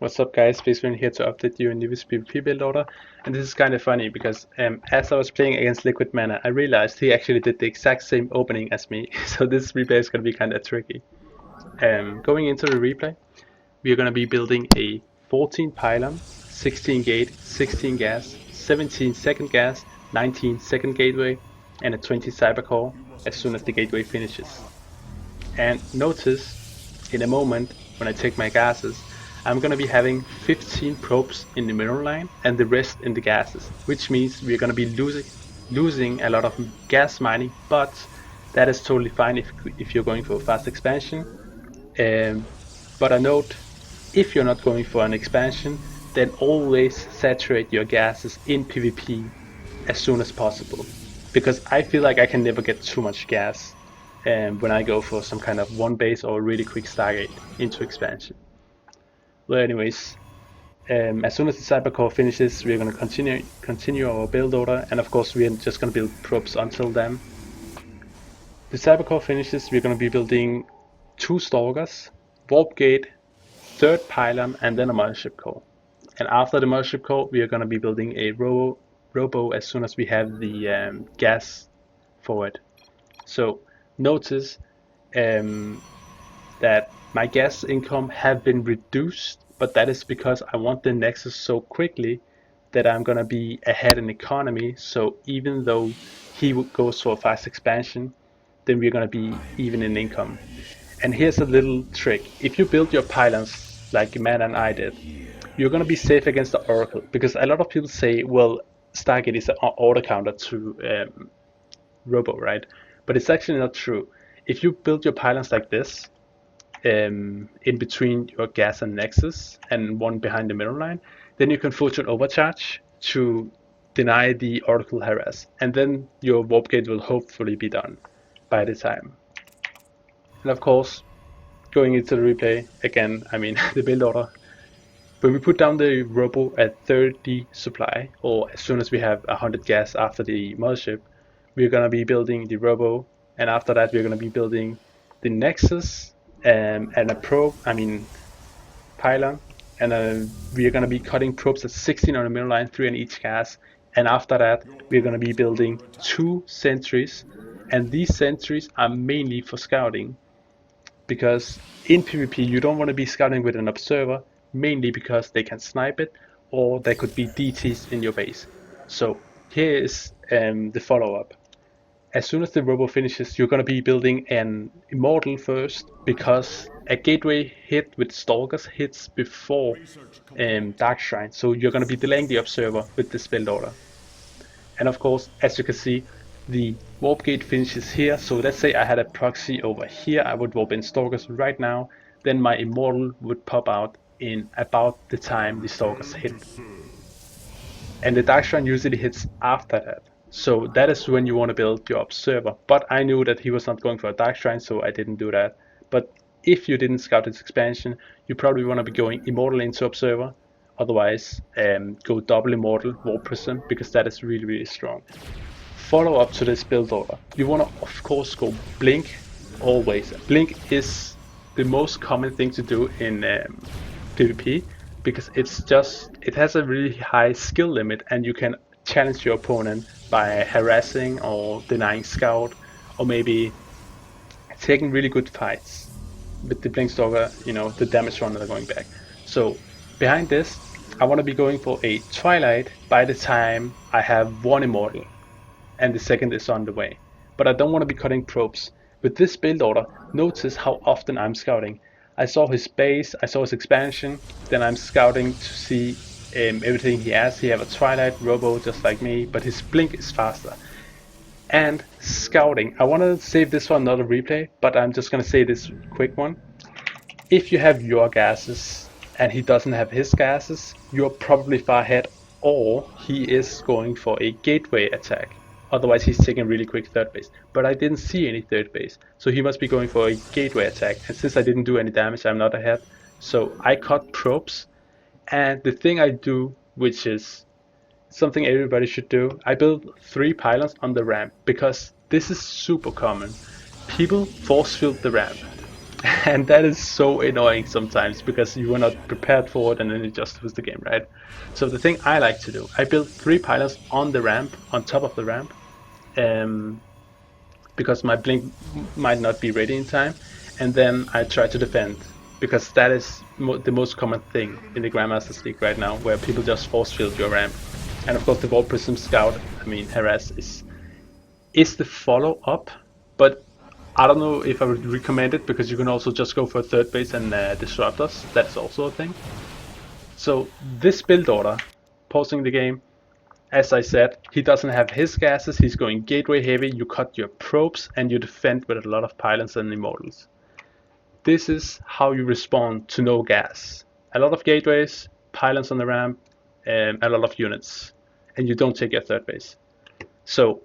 What's up guys, SpaceMarine here to update you on newest PvP build order. And this is kind of funny because as I was playing against LiquidMana, I realized he actually did the exact same opening as me. So this replay is going to be kind of tricky. Going into the replay, we are going to be building a 14 pylon, 16 gate, 16 gas, 17 second gas, 19 second gateway, and a 20 cyber core as soon as the gateway finishes. And notice, in a moment, when I take my gases, I'm gonna be having 15 probes in the mineral line and the rest in the gases, which means we're gonna be losing a lot of gas mining, but that is totally fine if you're going for a fast expansion. But a note, if you're not going for an expansion, then always saturate your gases in PvP as soon as possible, because I feel like I can never get too much gas when I go for some kind of one base or really quick stargate into expansion. Well, anyways, as soon as the Cyper core finishes, we're going to continue our build order, and of course we're just going to build probes until then. The Cyper core finishes, we're going to be building 2 Stalkers, Warp Gate, 3rd Pylon, and then a Mothership core. And after the Mothership core, we are going to be building a Robo as soon as we have the gas for it. So notice that my gas income have been reduced, but that is because I want the Nexus so quickly that I'm gonna be ahead in economy. So even though he goes for a fast expansion, then we're gonna be even in income. And here's a little trick: if you build your pylons like Mana and I did, you're gonna be safe against the Oracle, because a lot of people say, well, Stargate is an auto counter to Robo, right? But it's actually not true. If you build your pylons like this, in between your gas and Nexus and one behind the middle line, then you can fortune overcharge to deny the Oracle harass, and then your warp gate will hopefully be done by the time. And of course, going into the replay again, I mean the build order, when we put down the Robo at 30 supply, or as soon as we have 100 gas after the Mothership, we're gonna be building the Robo, and after that we're gonna be building the Nexus and a pylon, and we are going to be cutting probes at 16 on the middle line, 3 on each gas, and after that we're going to be building 2 sentries, and these sentries are mainly for scouting, because in PvP you don't want to be scouting with an observer, mainly because they can snipe it, or there could be DTs in your base. So here is the follow-up. As soon as the Robo finishes, you're going to be building an Immortal first, because a gateway hit with Stalkers hits before Dark Shrine, so you're going to be delaying the Observer with this build order. And of course, as you can see, the Warp Gate finishes here, so let's say I had a proxy over here, I would warp in Stalkers right now, then my Immortal would pop out in about the time the Stalkers hit. And the Dark Shrine usually hits after that. So that is when you want to build your observer. But I knew that he was not going for a Dark Shrine, so I didn't do that. But if you didn't scout this expansion, you probably want to be going Immortal into observer. Otherwise, go double Immortal, Warp Prism, because that is really, really strong. Follow up to this build order. You want to, of course, go Blink always. Blink is the most common thing to do in PvP, because it has a really high skill limit, and you can challenge your opponent by harassing or denying scout, or maybe taking really good fights with the Blink Stalker, you know, the damage runner going back. So behind this, I want to be going for a Twillight by the time I have 1 Immortal, and the second is on the way. But I don't want to be cutting probes. With this build order, notice how often I'm scouting. I saw his base, I saw his expansion, then I'm scouting to see everything he has. He have a Twillight, Robo just like me, but his blink is faster. And scouting, I want to save this for another replay, but I'm just going to say this quick one. If you have your gases and he doesn't have his gases, you're probably far ahead, or he is going for a gateway attack. Otherwise he's taking really quick 3rd base. But I didn't see any 3rd base, so he must be going for a gateway attack. And since I didn't do any damage, I'm not ahead. So I cut probes. And the thing I do, which is something everybody should do, I build 3 pylons on the ramp, because this is super common. People force field the ramp. And that is so annoying sometimes because you were not prepared for it and then you just lose the game, right? So the thing I like to do, I build 3 pylons on the ramp, on top of the ramp, um, because my blink might not be ready in time, and then I try to defend because that is the most common thing in the Grandmasters League right now, where people just force field your ramp. And of course, the Wall Prism Scout, I mean, harass is the follow up, but I don't know if I would recommend it because you can also just go for third base and Disruptors. That's also a thing. So this build order, pausing the game, as I said, he doesn't have his gases, he's going gateway heavy, you cut your probes and you defend with a lot of pylons and immortals. This is how you respond to no gas. A lot of gateways, pylons on the ramp, a lot of units, and you don't take your third base. So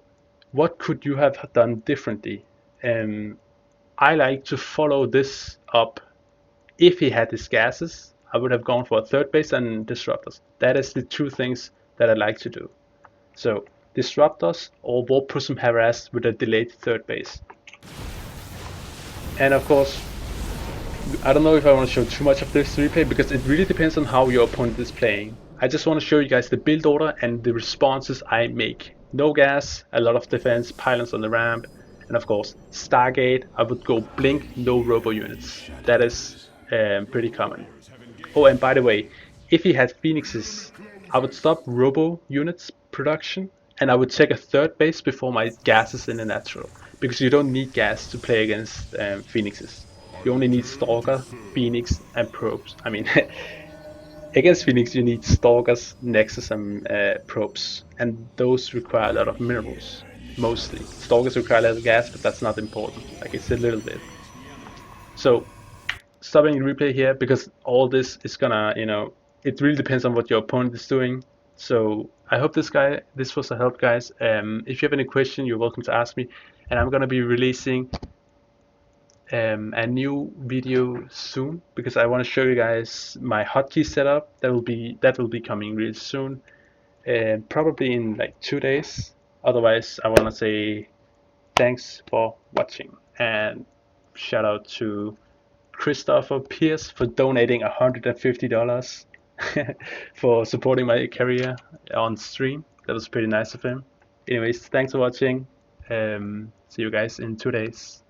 what could you have done differently? I like to follow this up. If he had his gases, I would have gone for a third base and Disruptors. That is the two things that I like to do. So Disruptors or Warp Prism Harass with a delayed third base. And of course, I don't know if I want to show too much of this replay because it really depends on how your opponent is playing. I just want to show you guys the build order and the responses I make. No gas, a lot of defense, pylons on the ramp, and of course Stargate. I would go blink, no Robo units. That is pretty common. Oh, and by the way, if he had Phoenixes, I would stop Robo units production and I would take a third base before my gas is in the natural. Because you don't need gas to play against Phoenixes. You only need Stalker, Phoenix, and probes. I mean, against Phoenix you need Stalkers, Nexus, and probes. And those require a lot of minerals, mostly. Stalkers require less gas, but that's not important. Like, it's a little bit. So stopping replay here because all this is gonna, it really depends on what your opponent is doing. So I hope this was a help, guys. If you have any question, you're welcome to ask me, and I'm gonna be releasing a new video soon because I want to show you guys my hotkey setup. That will be coming really soon, probably in like 2 days. Otherwise, I want to say thanks for watching and shout out to Christopher Pierce for donating $150 for supporting my career on stream. That was pretty nice of him. Anyways, thanks for watching. See you guys in 2 days.